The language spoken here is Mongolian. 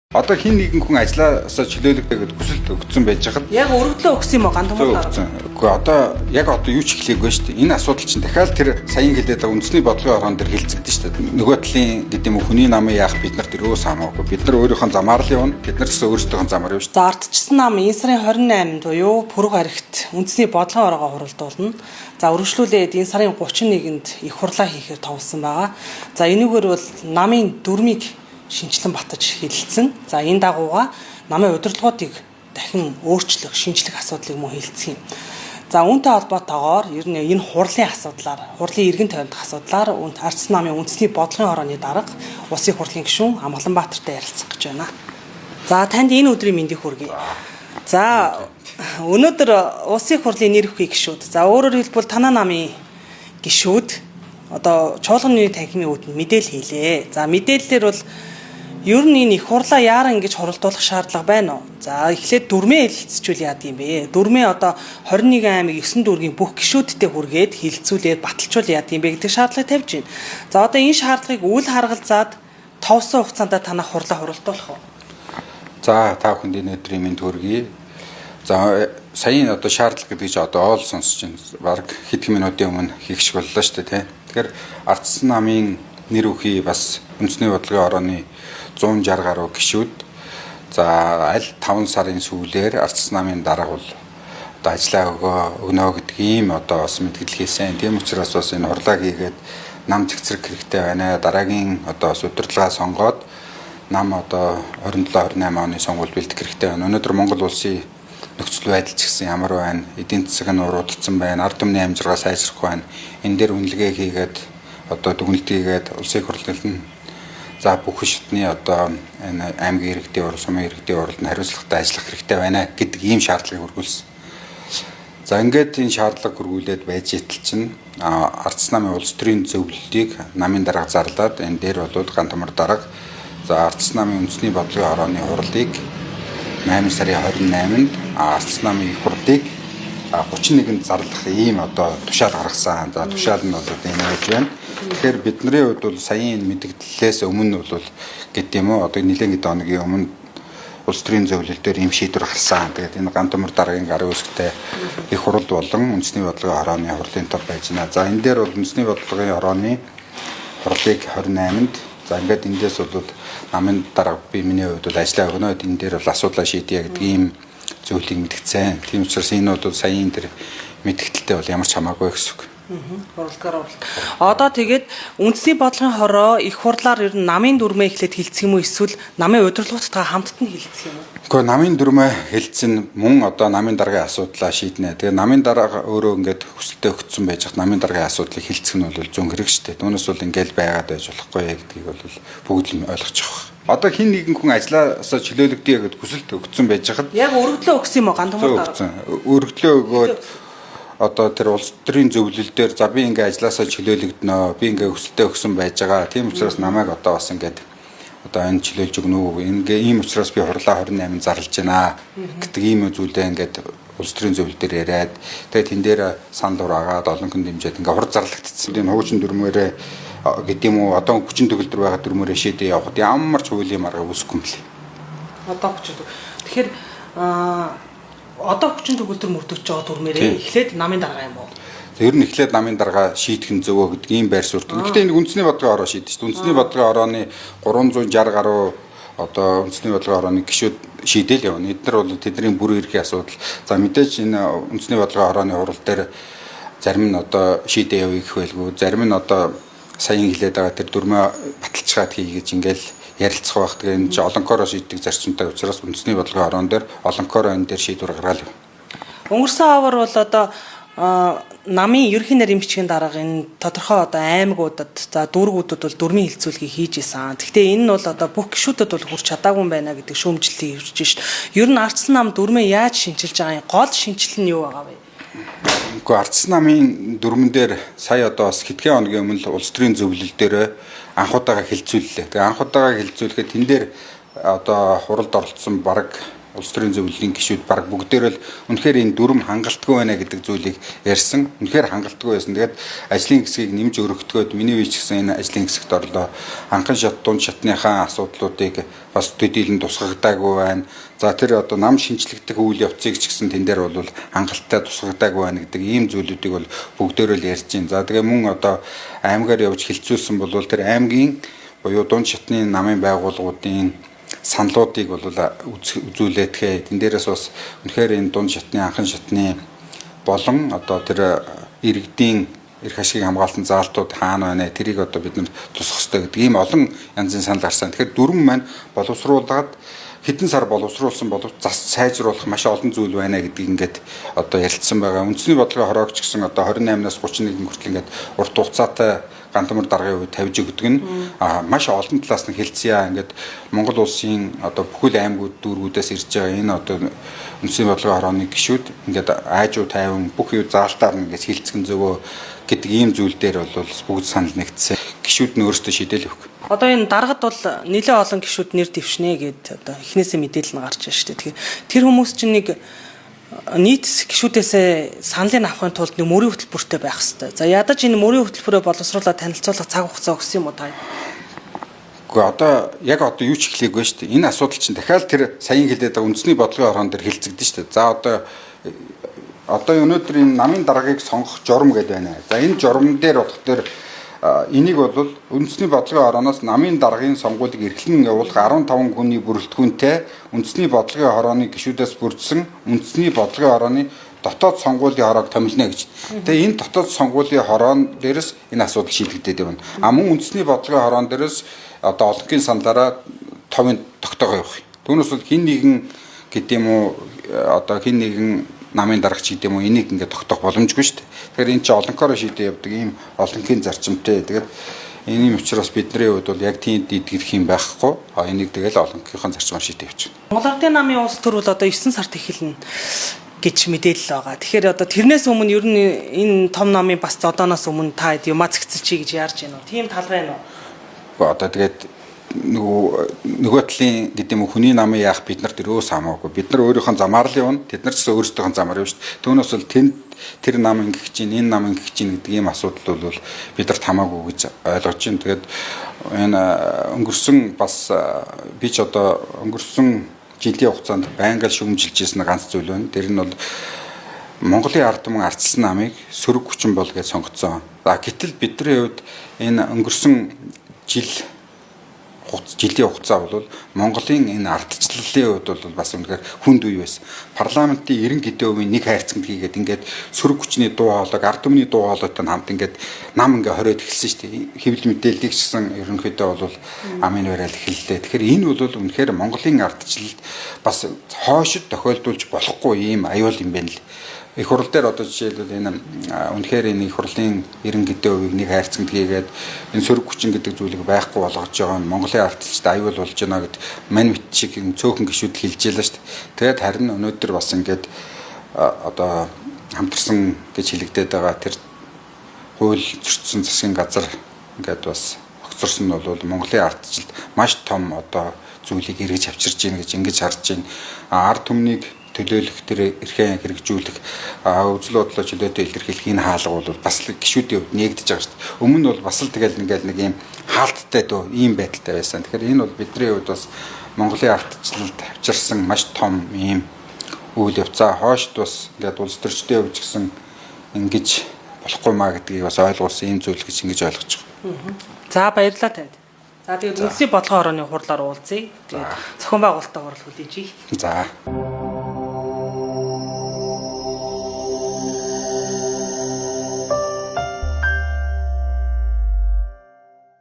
Одоо хин нэгэн хүн ажилласаа чөлөөлөгдөг хүсэлт өгсөн байж хад. Яг өргөдлөө өгсөн юм уу гандамгаар? Үгүй одоо яг одоо юу ч эхлэегүй шүү дээ. Энэ асуудал чинь дахиад тэр саяын хэлээд байгаа үндэсний бодлогын орон дээр хилцэгдэн шүү дээ. Нөгөө талын гэдэг юм уу хүний намын яах бид нарт өрөөс хамаагүй. Бид нар өөрийнхөө замаар л явна. Бид нар ч гэсэн өөрсдийнхөө замаар явна шүү дээ. За ардчсан нам энэ сарын 28-нд буюу Пүрэв гарагт үндэсний бодлогын ороогоо хуралдуулна. За үргэлжлүүлээд энэ сарын 31-нд их хурлаа хийхээр товлсон байгаа. За энэгээр бол намын дүрмийг шинчлэн батж хэлэлцэн. За энэ дагууга намын удирдлагуудыг дахин өөрчлөх, шинжлэх асуудлыг мөн хэлэлцэх юм. За үүнтэй холбоотойгоор ер нь энэ хурлын асуудлаар, хурлын иргэн тойрох асуудлаар ардчсан намын үндэсний бодлогын хорооны дарга Улсын хурлын гишүүн Амгаланбаатартай ярилцах гэж байна. За танд энэ өдрийн мэндийг хүргэе. За өнөөдөр Улсын хурлын нэр хүхий гишүүд. За өөрөөр хэлбэл танаа намын гишүүд одоо чуулганы танхимын үүдэнд мэдээлэл хийлээ. За мэдээллээр бол ер нь энэ их хурлаа яаран ингэж хуралдуулах шаардлага байна уу? За эхлээд дүрмээ хэлэлцчихвэл яад юм бэ? Дүрмээ одоо 21 аймаг 9 дүүргийн бүх гишүүдтэй хүргээд хилцүүлээд баталчвал яад юм бэ гэдэг шаардлагыг тавьж байна. За одоо энэ шаардлагыг үл харгалзаад товсон хугацаанд танах хурлаа хуралдуулах уу? За та бүхэнд энэ өдрийн мэнд хүргэе. За саяын одоо шаардлага гэдэг чинь одоо оол сонсож байна. Бараг хэдхэн минутын өмнө хийх шиг боллоо шүү дээ, тийм. Тэгэхээр ардчсан намын нэр хүхий бас үндэсний бодлогын орооны 160 гаруй гишүүд за аль 5 сарын сүүлээр ардчсан намын дарга бол одоо ажиллаа өгнө гэдэг ийм одоо бас мэдгэл хийсэн. Тийм учраас бас энэ хурлаа хийгээд нам цэгцрэг хэрэгтэй байна. Дараагийн одоо бас удирдлагаа сонгоод нам одоо 27-28 оны сонгуульд бэлдэх хэрэгтэй байна. Өнөөдөр Монгол улсын нөхцөл байдал ч гэсэн ямар байна? Эдийн засаг нь уруудсан байна. Ард түмний амжиргаа сайжрах байна. Энэ дээр үнэлгээ хийгээд одоо дүгнэлтийгээд улсын хурлын за бүх шатны одоо энэ аймгийн иргэдийн урал сумын иргэдийн уралд нь хариуцлагатай ажиллах хэрэгтэй байна гэдэг ийм шаардлагыг хөргүүлсэн. За ингээд энэ шаардлага хөргүүлээд байж итэл чинь ардчсан намын улс төрийн зөвлөлтийг намын дарга зарлаад энэ дээр бол гантамар дарга за ардчсан намын үндэсний бодлогын орооны хурлыг 8 сарын 28-нд ардчсан намын их хурлыг 31-нд зарлах ийм одоо тушаал гаргасан. За тушаал нь бол энэ байж байна. Тэгэхээр бидний хувьд бол саяын мэдгдлээс өмнө бол гэдэг юм уу одоо нэлээд хэд хоногийн өмнө улс төрийн зөвлөлтөөр ийм шийдвэр гарсан. Тэгээд энэ гантамар даргын гарын үсгтэй их хурал болон үндэсний бодлогын орооны хурлын тог байж байна. За энэ дээр бол үндэсний бодлогын орооны хурлыг 28-нд за ингээд эндээс бол намын дарга би миний хувьд бол ажиллаа өгнө. Энэ дээр бол асуудлаа шийдье гэдэг ийм зөвлөлийг мэдгдсэн. Тийм учраас энэ бол саяын тэр мэдгдэлтэй бол ямар ч хамаагүй гэсэн үг. Хурлаар бол. Одоо тэгээд үндэсний бодлогын хороо их хурлаар ер нь намын дүрмээ эхлээд хилцэх юм уу эсвэл намын удирдлагуудтай хамтд нь хилцэх юм уу? Гэхдээ намын дүрмээ хэлцэн мөн одоо намын даргын асуудлаа шийднэ. Тэгээ намын дарга өөрөө ингээд хүсэлтэд өгсөн байж хат намын даргын асуудлыг хилцэх нь бол зүүн хэрэг шүү дээ. Түүнээс бол ингээд байгаад байж болохгүй гэдгийг бол бүгд л ойлгочих واخ. Одоо хин нэгэн хүн ажилласаа чөлөөлөгдөе гэдээ хүсэлт өгсөн байж хат. Яг өргөдлөө өгсөн юм уу гандамгаар? Өргөдлөө өгөөд одоо тэр улс төрийн зөвлөл дээр за би ингээ ажилласаа чөлөөлөгдөнө. Би ингээ хүсэлтэд өгсөн байж байгаа. Тийм учраас намайг одоо бас ингээд одоо энэ чөлөөлж өгнө үү? Ингээ ийм учраас би хурлаа 28-нд зарлж байна гэдэг ийм зүйлээ ингээд улс төрийн зөвлөл дээр яриад тэгээд тэн дээр санал ураагаад олон хүн дэмжиж ингээ хурд зарлагдсан. Тийм хуучин дүрмээрээ гэдэг юм уу одоо хүчин төгөлдөр байгаа дүрмээрээ шийдээ явахад ямар ч хуулийн арга үүсэхгүй юм лээ. Одоо хүчин. Тэгэхээр одоо хүчин төгөлдөр мөрдөгч байгаа дүрмээрээ эхлээд намын дарга юм уу? Ер нь эхлээд намын дарга шийдэх нь зөвөө гэдэг ийм байр суурь. Гэхдээ энэ үндэсний бодлогын ороо шийдэж шүү дээ. Үндэсний бодлогын орооны 360 гаруй одоо үндэсний бодлогын орооны гишүүд шийдэл явна. Эдгээр бол тэдний бүр эрхийн асуудал. За мэдээж энэ үндэсний бодлогын орооны хурал дээр зарим нь одоо шийдээ явъя гэх байлгүй. Зарим нь одоо саяхан хэлээд байгаа тэр дүрмээ баталчгаад хийгээж ингээл ярилцах байх. Тэгээ энэ олонкороо шийддэг зарчимтай учраас үндэсний бодлогын ороон дээр олонкороо энэ дээр шийдвэр гаргаал. Өнгөрсөн авар бол одоо намын ерхий нарийн бичгийн дарга энэ тодорхой одоо аймагуудад за дүүргүүдэд бол дүрмийн хилцүүлгийг хийж исэн. Гэхдээ энэ нь бол одоо бүх гишүүдэд бол хүрч чадаагүй байна гэдэг шүүмжлэлийг ирж шít. Ер нь ардчсан нам дүрмээ яаж шинчилж байгаа юм? Гол шинжилэл нь юу байгаа вэ? Гэхдээ ардчсан намын дүрмэн дээр сая одоо бас хэдхэн хоногийн өмнө улс төрийн зөвлөл дээр анхудаага хилцүүллээ. Тэгээ анхудаага хилцүүлэхэд тэн дээр одоо хуралд оролцсон бараг улс төрийн зөвлөлийн гишүүд баг бүгдээрээ л үнэхээр энэ дүрм хангалтгүй байна гэдэг зүйлийг ярьсан. Үнэхээр хангалтгүй байсан. Тэгээд ажлын хэсгийг нэмж өргөдгөөд миний үеч гэсэн энэ ажлын хэсэгт орлоо. Анхан шат дунд шатныхаа асуудлуудыг бас төдийлөн тусгагдаагүй байна. За тэр одоо нам шинжлэгдэх үйл явцыг ч гэсэн тэн дээр бол хангалттай тусгагдаагүй байна гэдэг ийм зүйлүүдийг бол бүгдээрээ л ярьж байна. За тэгээ мөн одоо аймгаар явж хилцүүлсэн бол тэр аймгийн буюу дунд шатны намын байгууллагуудын саналуудыг бол үзүүлээд тэгэхээр тэн дээрээс бас үнэхээр энэ дунд шатны анхан шатны болон одоо тэр иргэдийн эрх ашигыг хамгаалсан заалтууд хаана байна тэрийг одоо бид нар тусах хэрэгтэй гэдэг ийм олон янзын санал гарсан. Тэгэхээр дүрм маань боловсруулаад хэдэн сар боловсруулсан боловч зас сайжруулах маш олон зүйл байна гэдгийг ингээд одоо ярилцсан байгаа. Үндэсний бодлогын хорооч гэсэн одоо 28-наас 31 хүртэл ингээд урт хугацаатай гантамар даргын үед тавьж өгдөг нь маш олон талаас нь хэлцээ. Ингээд Монгол улсын одоо бүхэл аймагуд дүүргүүдээс ирж байгаа энэ одоо үндэсний бодлогын хорооны гишүүд ингээд аажуу тайван бүх юу заалтаар нь ингээд хилцгэн зөвөө гэдэг ийм зүйл дээр бол бүгд санал нэгдсэн. Гишүүд нь өөрсдөө шийдэл өгөх. Одоо энэ даргад бол нэлээд олон гишүүд нэр дэвшнэ гэд одоо эхнээсээ мэдээлэл нь гарч байна шүү дээ. Тэгэхээр тэр хүмүүс чинь нэг нийт гишүүдээсээ саналыг авахын тулд нэг мөрийн хөтөлбөртэй байх хэрэгтэй. За ядаж энэ мөрийн хөтөлбөрөөр боловсруулаад танилцуулах цаг хугацаа өгсөн юм уу та? Гэхдээ одоо яг одоо юу ч эхлэегүй шүү дээ. Энэ асуудал чинь дахиад тэр саяхан хэлээд байгаа үндэсний бодлогын хорон дээр хилцэгдэн шүү дээ. За одоо өнөөдөр энэ намын даргаыг сонгох журам гэдэг байна. За энэ журам дээр бодохоор энийг бол үндэсний бодлогын хорооноос намын даргын сонгуулийг эрхлэн явуулах 15 хүний бүрэлдэхүүнтэй үндэсний бодлогын хорооны гишүүдээс бүрдсэн үндэсний бодлогын хорооны дотоод сонгуулийн хороог томилно гэж. Тэгээ энэ дотоод сонгуулийн хороон дээрээс энэ асуудал шийдэгдээд байна. Мөн үндэсний бодлогын хороон дээрээс одоо олонхын саналаараа товын тогтоогоо явах. Түүнээс бол хин нэгэн гэдэг юм уу одоо хин нэгэн намын дарагч гэдэг юм уу энийг ингээд тогтоох боломжгүй шүү дээ. Тэгэхээр энэ чинь олонхоор шийдээ явдаг ийм олонхын зарчимтай. Тэгээд энэ учраас бидний хувьд бол яг тийм идэгдэх юм байхгүй. Энийг тэгэл олонхын зарчмаар шийдээ явж байна. Монгол Ардын намын улс төр бол одоо 9 сард эхэлнэ гэж мэдээлэл байгаа. Тэгэхээр одоо тэрнээс өмнө ер нь энэ том намын бас одооноос өмнө та юмаа зэгцэлчий гэж яарч байна уу? Тийм тал байна уу? Одоо тэгээд нөгөө талын гэдэг юм хүний намын яах бид нарт өрөөс хамаагүй. Бид нар өөрийнхөө замаар л явна. Тэд нар ч гэсэн өөрсдийнхөө замаар явна шүү дээ. Түүнээс бол тэр нам ингэх чинь энэ нам ингэх чинь гэдэг ийм асуудал бол бидэрт хамаагүй гэж ойлгож байна. Тэгээд энэ өнгөрсөн бас би ч одоо өнгөрсөн жилийн хугацаанд байнга шүүмжилж ирсэн ганц зүйл байна. Тэр нь бол Монголын ард түмэн ардчилсан намыг сөрөг хүчин бол гэж сонгоцсон. Гэтэл бидний хувьд энэ өнгөрсөн жилийн хугацаа бол Монголын энэ ардчлалын хувьд бол бас үнэхээр хүнд үе байсан. Парламентын 90% нэг хайрцагт хийгээд ингээд сөрөг хүчний дуу хоолойг ард түмний дуу хоолойтой хамт ингээд нам ингээ хориод эхэлсэн шүү дээ. Хэвлэл мэдээллийг гэсэн ерөнхийдөө бол амын барайл эхэллээ. Тэгэхээр энэ бол үнэхээр Монголын ардчлалд бас хойшид тохиолдуулж болохгүй ийм аюул юм байна л. Их хурл дээр одоо жишээлбэл энэ үнэхээр энэ их хурлын 90% нэг хайрцагт хийгээд энэ сөрөг хүчин гэдэг зүйлийг байхгүй болгож байгаа нь Монголын ардчилалд аюул болж байна гэд мань мэт шиг цөөхөн гишүүд хэлж ялла шүү дээ. Тэгээд харин өнөөдөр бас ингээд одоо хамтарсан гэж хэлэгдээд байгаа тэр хууль зөрчсөн засгийн газар ингээд бас огцорсон нь бол Монголын ардчилалд маш том одоо зүйлийг эргэж авчирж гин гэж ингэж харж байна. Ард түмнийг төлөөлөх тэр эрхээ хэрэгжүүлэх үзэл бодлоо чөлөөтэй илэрхийлэх энэ хаалга бол бас л гишүүдийн хувьд нэгдэж байгаа шүү дээ. Өмнө нь бол бас л тэгэл нэг ийм хаалттай дөө ийм байдалтай байсан. Тэгэхээр энэ бол бидний хувьд бас Монголын ардчлалд авчирсан маш том ийм үйл явцаа хоошд бас ингээд улс төрчдийн хувьд гэсэн ингэж болохгүй маа гэдгийг бас ойлгуулсан ийм зүйл гэж ингэж ойлгож байгаа. За баярлалаа танд. За тэгээд үндэсний бодлогын хорооны хурлаар уулзъя. Тэгээд зохион байгуулалтаа хурал хүлээж. За.